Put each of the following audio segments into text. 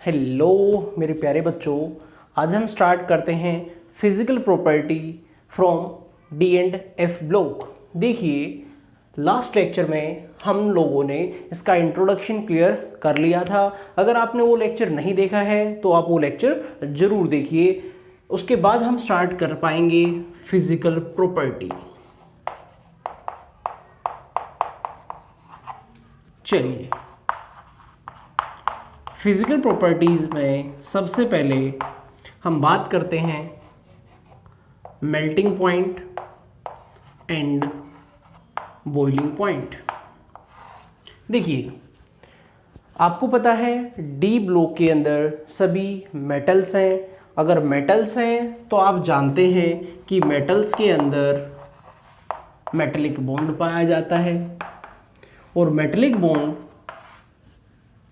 Hello मेरे प्यारे बच्चों, आज हम स्टार्ट करते हैं physical property from D and F block. देखिए, लास्ट लेक्चर में हम लोगों ने इसका इंट्रोडक्शन क्लियर कर लिया था। अगर आपने वो लेक्चर नहीं देखा है तो आप वो लेक्चर ज़रूर देखिए, उसके बाद हम स्टार्ट कर पाएंगे फिजिकल प्रॉपर्टी। चलिए, फिजिकल प्रॉपर्टीज़ में सबसे पहले हम बात करते हैं melting point and boiling point. देखिए, आपको पता है डी ब्लॉक के अंदर सभी मेटल्स हैं। अगर मेटल्स हैं तो आप जानते हैं कि मेटल्स के अंदर मेटेलिक बॉन्ड पाया जाता है और मेटेलिक बॉन्ड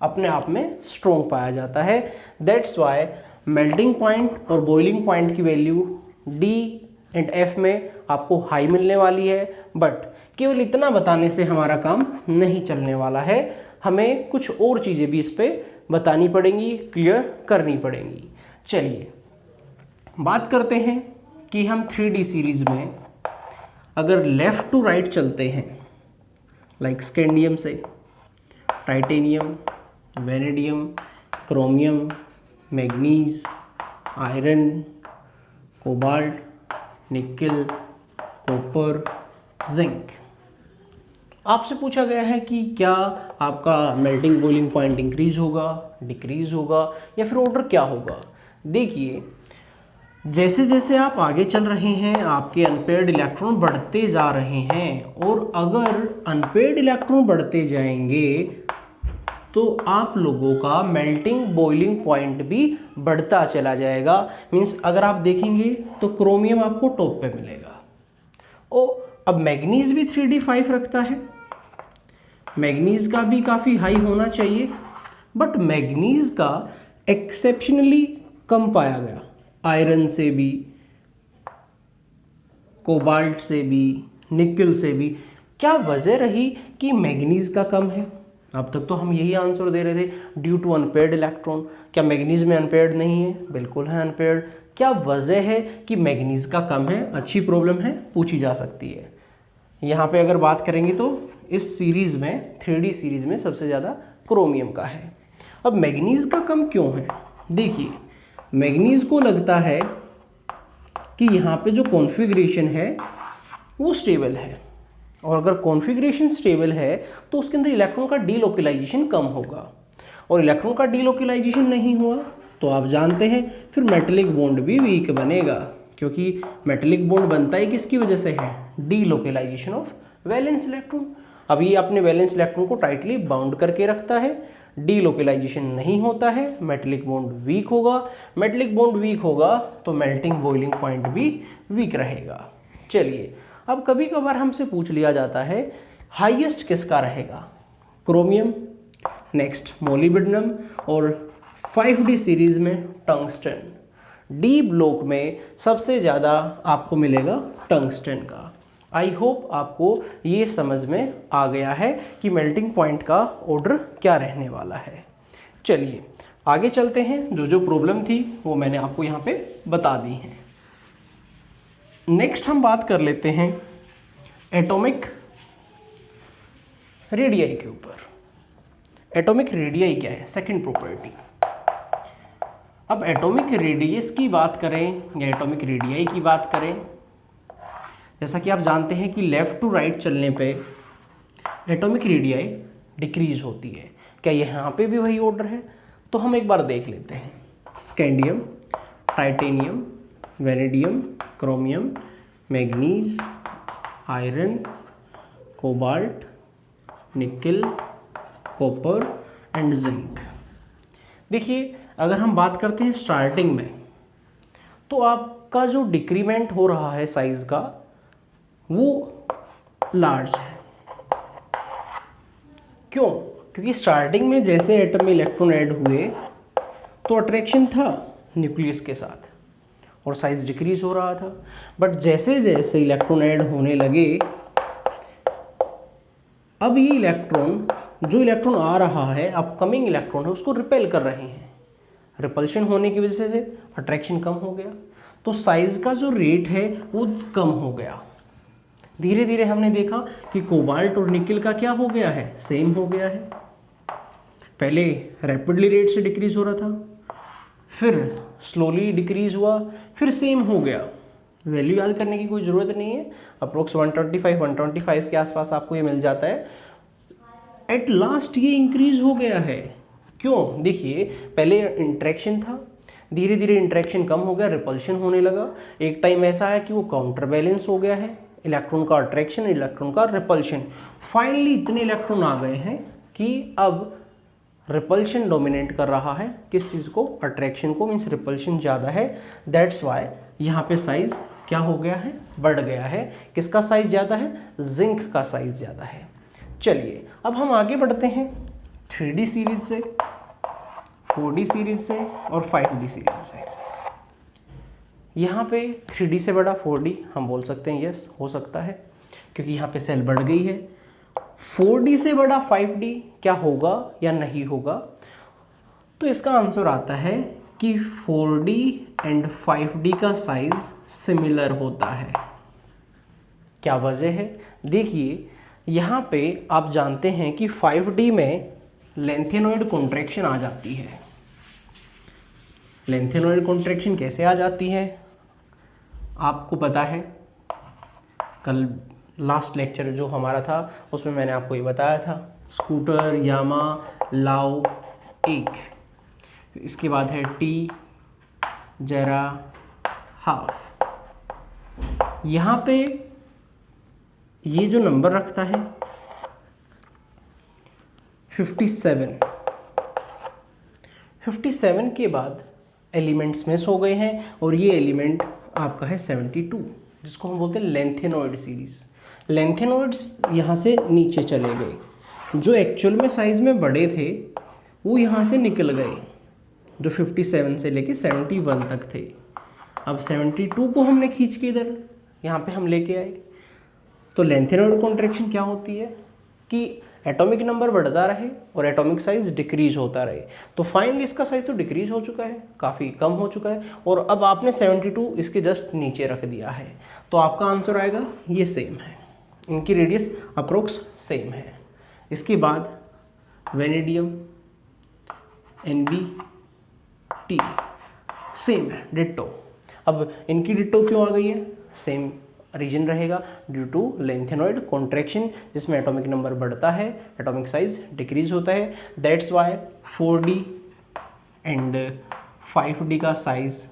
अपने आप में स्ट्रॉन्ग पाया जाता है। दैट्स वाई मेल्टिंग पॉइंट और बॉइलिंग पॉइंट की वैल्यू डी एंड एफ में आपको हाई मिलने वाली है। बट केवल इतना बताने से हमारा काम नहीं चलने वाला है, हमें कुछ और चीज़ें भी इस पर बतानी पड़ेंगी, क्लियर करनी पड़ेंगी। चलिए बात करते हैं कि हम 3D सीरीज में अगर लेफ़्ट टू राइट चलते हैं, लाइक स्कैंडियम से titanium, vanadium, chromium, manganese, iron, cobalt, निकल, कॉपर, जिंक। आपसे पूछा गया है कि क्या आपका मेल्टिंग बॉइलिंग पॉइंट इंक्रीज होगा, डिक्रीज होगा या फिर ऑर्डर क्या होगा। देखिए, जैसे जैसे आप आगे चल रहे हैं आपके अनपेयर्ड इलेक्ट्रॉन बढ़ते जा रहे हैं, और अगर अनपेयर्ड इलेक्ट्रॉन बढ़ते जाएंगे तो आप लोगों का मेल्टिंग बॉइलिंग पॉइंट भी बढ़ता चला जाएगा। मींस अगर आप देखेंगे तो क्रोमियम आपको टॉप पे मिलेगा। अब मैग्नीज भी 3D5 रखता है, मैग्नीज का भी काफ़ी हाई होना चाहिए, बट मैग्नीज का एक्सेप्शनली कम पाया गया। आयरन से भी, कोबाल्ट से भी, निकल से भी। क्या वजह रही कि मैग्नीज का कम है? अब तक तो हम यही आंसर दे रहे थे, ड्यू टू अनपेयर्ड इलेक्ट्रॉन। क्या मैग्नीज में अनपेयर्ड नहीं है? बिल्कुल है अनपेयर्ड। क्या वजह है कि मैग्नीज का कम है? अच्छी प्रॉब्लम है, पूछी जा सकती है। यहाँ पे अगर बात करेंगे तो इस सीरीज़ में 3D सीरीज़ में सबसे ज़्यादा क्रोमियम का है। अब मैग्नीज का कम क्यों है? देखिए, मैग्नीज को लगता है कि यहाँ पे जो कॉन्फ़िगरेशन है वो स्टेबल है, और अगर कॉन्फ़िगरेशन स्टेबल है तो उसके अंदर इलेक्ट्रॉन का डीलोकलाइजेशन कम होगा, और इलेक्ट्रॉन का डीलोकलाइजेशन नहीं हुआ तो आप जानते हैं फिर मेटेलिक बॉन्ड भी वीक बनेगा, क्योंकि मेटेलिक बॉन्ड बनता ही किसकी वजह से है? Delocalization of valence electron. अब ये अपने वैलेंस इलेक्ट्रॉन को टाइटली बाउंड करके रखता है, डीलोकलाइजेशन नहीं होता है, मेटेलिक बॉन्ड वीक होगा। मेटेलिक बॉन्ड वीक होगा तो मेल्टिंग बॉइलिंग पॉइंट भी वीक रहेगा। चलिए, अब कभी कभार हमसे पूछ लिया जाता है हाईएस्ट किसका रहेगा? क्रोमियम, नेक्स्ट मोलिब्डेनम, और 5D सीरीज में टंगस्टन। डी ब्लॉक में सबसे ज़्यादा आपको मिलेगा टंगस्टन का। आई होप आपको ये समझ में आ गया है कि मेल्टिंग पॉइंट का ऑर्डर क्या रहने वाला है। चलिए आगे चलते हैं। जो जो प्रॉब्लम थी वो मैंने आपको यहाँ पे बता दी है। नेक्स्ट हम बात कर लेते हैं एटॉमिक रेडियाई के ऊपर। एटॉमिक रेडियाई क्या है? Second property. अब एटॉमिक रेडियस की बात करें या एटॉमिक रेडियाई की बात करें, जैसा कि आप जानते हैं कि लेफ़्ट टू राइट चलने पे एटॉमिक रेडियाई डिक्रीज होती है। क्या यहाँ पे भी वही ऑर्डर है? तो हम एक बार देख लेते हैं। Scandium, titanium, vanadium, chromium, manganese, iron, cobalt, निकल, कॉपर एंड जिंक। देखिए, अगर हम बात करते हैं स्टार्टिंग में, तो आपका जो डिक्रीमेंट हो रहा है साइज का वो लार्ज है। क्यों? क्योंकि स्टार्टिंग में जैसे एटम में इलेक्ट्रॉन ऐड हुए तो अट्रैक्शन था न्यूक्लियस के साथ और साइज डिक्रीज हो रहा था। बट जैसे जैसे इलेक्ट्रॉन ऐड होने लगे, अब ये इलेक्ट्रॉन, जो इलेक्ट्रॉन आ रहा है, अपकमिंग इलेक्ट्रॉन है, उसको रिपेल कर रहे हैं। रिपल्शन होने की वजह से अट्रैक्शन कम हो गया, तो साइज का जो रेट है वो कम हो गया। धीरे धीरे हमने देखा कि कोबाल्ट और निकल का क्या हो गया है, सेम हो गया है। पहले रैपिडली रेट से डिक्रीज हो रहा था, फिर स्लोली डिक्रीज हुआ, फिर सेम हो गया। वैल्यू याद करने की कोई ज़रूरत नहीं है, अप्रोक्स 125 के आसपास आपको ये मिल जाता है। एट लास्ट ये इंक्रीज हो गया है। क्यों? देखिए, पहले इंट्रैक्शन था, धीरे धीरे इंट्रैक्शन कम हो गया, रिपल्शन होने लगा। एक टाइम ऐसा है कि वो काउंटर बैलेंस हो गया है, इलेक्ट्रॉन का अट्रैक्शन, इलेक्ट्रॉन का रिपल्शन। फाइनली इतने इलेक्ट्रॉन आ गए हैं कि अब रिपल्शन डोमिनेट कर रहा है किस चीज़ को, अट्रैक्शन को, मीन्स रिपल्शन ज़्यादा है। दैट्स वाई यहाँ पे साइज क्या हो गया है, बढ़ गया है। किसका साइज ज़्यादा है? जिंक का साइज ज़्यादा है। चलिए अब हम आगे बढ़ते हैं 3D सीरीज से, 4D सीरीज से और 5D सीरीज से। यहाँ पे 3D से बड़ा 4D हम बोल सकते हैं, यस हो सकता है, क्योंकि यहाँ पे सेल बढ़ गई है। 4D से बड़ा 5D क्या होगा या नहीं होगा? तो इसका आंसर आता है कि 4D एंड 5D का साइज सिमिलर होता है। क्या वजह है? देखिए, यहाँ पे आप जानते हैं कि 5D में लेंथेनॉइड कॉन्ट्रैक्शन आ जाती है। लेंथेनॉइड कॉन्ट्रैक्शन कैसे आ जाती है आपको पता है, कल लास्ट लेक्चर जो हमारा था उसमें मैंने आपको ये बताया था, स्कूटर, यामा, लाओ, एक, इसके बाद है टी, जरा, हाफ। यहाँ पे ये जो नंबर रखता है 57 के बाद एलिमेंट्स मिस हो गए हैं और ये एलिमेंट आपका है 72, जिसको हम बोलते हैं लेंथेनॉइड सीरीज। लेंथेनॉइड्स यहाँ से नीचे चले गए, जो एक्चुअल में साइज में बड़े थे वो यहाँ से निकल गए, जो 57 से लेके 71 तक थे। अब 72 को हमने खींच के इधर यहाँ पे हम लेके आए। तो लेंथेनॉइड कॉन्ट्रैक्शन क्या होती है कि एटॉमिक नंबर बढ़ता रहे और एटॉमिक साइज डिक्रीज होता रहे। तो फाइनली इसका साइज तो डिक्रीज हो चुका है, काफ़ी कम हो चुका है, और अब आपने 72 इसके जस्ट नीचे रख दिया है। तो आपका आंसर आएगा ये सेम है, इनकी रेडियस अप्रोक्स सेम है। इसके बाद वेनेडियम, NB, T सेम है, डिट्टो। अब इनकी डिट्टो क्यों आ गई है? सेम रीजन रहेगा, ड्यू टू लेंथेनॉइड कॉन्ट्रैक्शन, जिसमें एटॉमिक नंबर बढ़ता है, एटॉमिक साइज डिक्रीज होता है। That's why 4D and 5D का साइज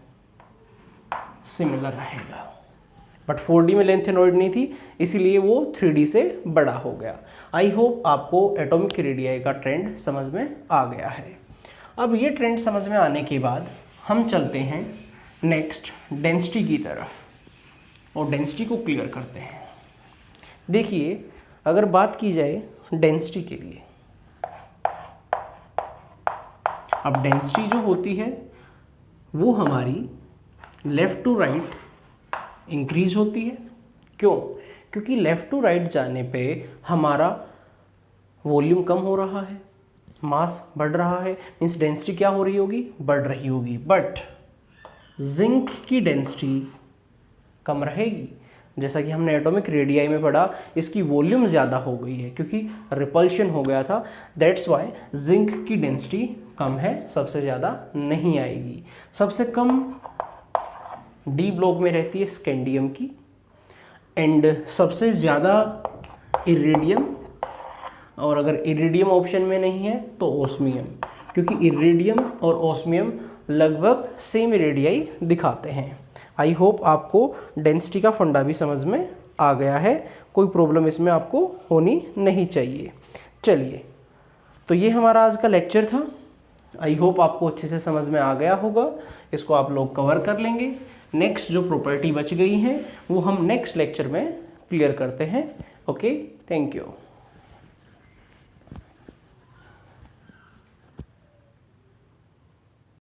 सिमिलर रहेगा। बट 4D में लेंथेनॉइड नहीं थी, इसीलिए वो 3D से बड़ा हो गया। आई होप आपको एटॉमिक रेडियाई का ट्रेंड समझ में आ गया है। अब ये ट्रेंड समझ में आने के बाद हम चलते हैं नेक्स्ट डेंसिटी की तरफ और डेंसिटी को क्लियर करते हैं। देखिए, अगर बात की जाए डेंसिटी के लिए, अब डेंसिटी जो होती है वो हमारी लेफ़्ट टू राइट इंक्रीज होती है। क्यों? क्योंकि लेफ़्ट टू राइट जाने पे हमारा वॉल्यूम कम हो रहा है, मास बढ़ रहा है, मीन्स डेंसिटी क्या हो रही होगी? बढ़ रही होगी। बट जिंक की डेंसिटी कम रहेगी। जैसा कि हमने एटॉमिक रेडियाई में पढ़ा, इसकी वॉल्यूम ज़्यादा हो गई है क्योंकि रिपल्शन हो गया था। दैट्स वाई जिंक की डेंसिटी कम है, सबसे ज़्यादा नहीं आएगी। सबसे कम डी ब्लॉक में रहती है स्कैंडियम की, एंड सबसे ज़्यादा इरिडियम, और अगर इरिडियम ऑप्शन में नहीं है तो ओस्मियम, क्योंकि इरिडियम और ओस्मियम लगभग सेम रेडियाई दिखाते हैं। आई होप आपको डेंसिटी का फंडा भी समझ में आ गया है, कोई प्रॉब्लम इसमें आपको होनी नहीं चाहिए। चलिए, तो ये हमारा आज का लेक्चर था। आई होप आपको अच्छे से समझ में आ गया होगा, इसको आप लोग कवर कर लेंगे। नेक्स्ट जो प्रॉपर्टी बच गई हैं वो हम नेक्स्ट लेक्चर में क्लियर करते हैं। Okay, thank you.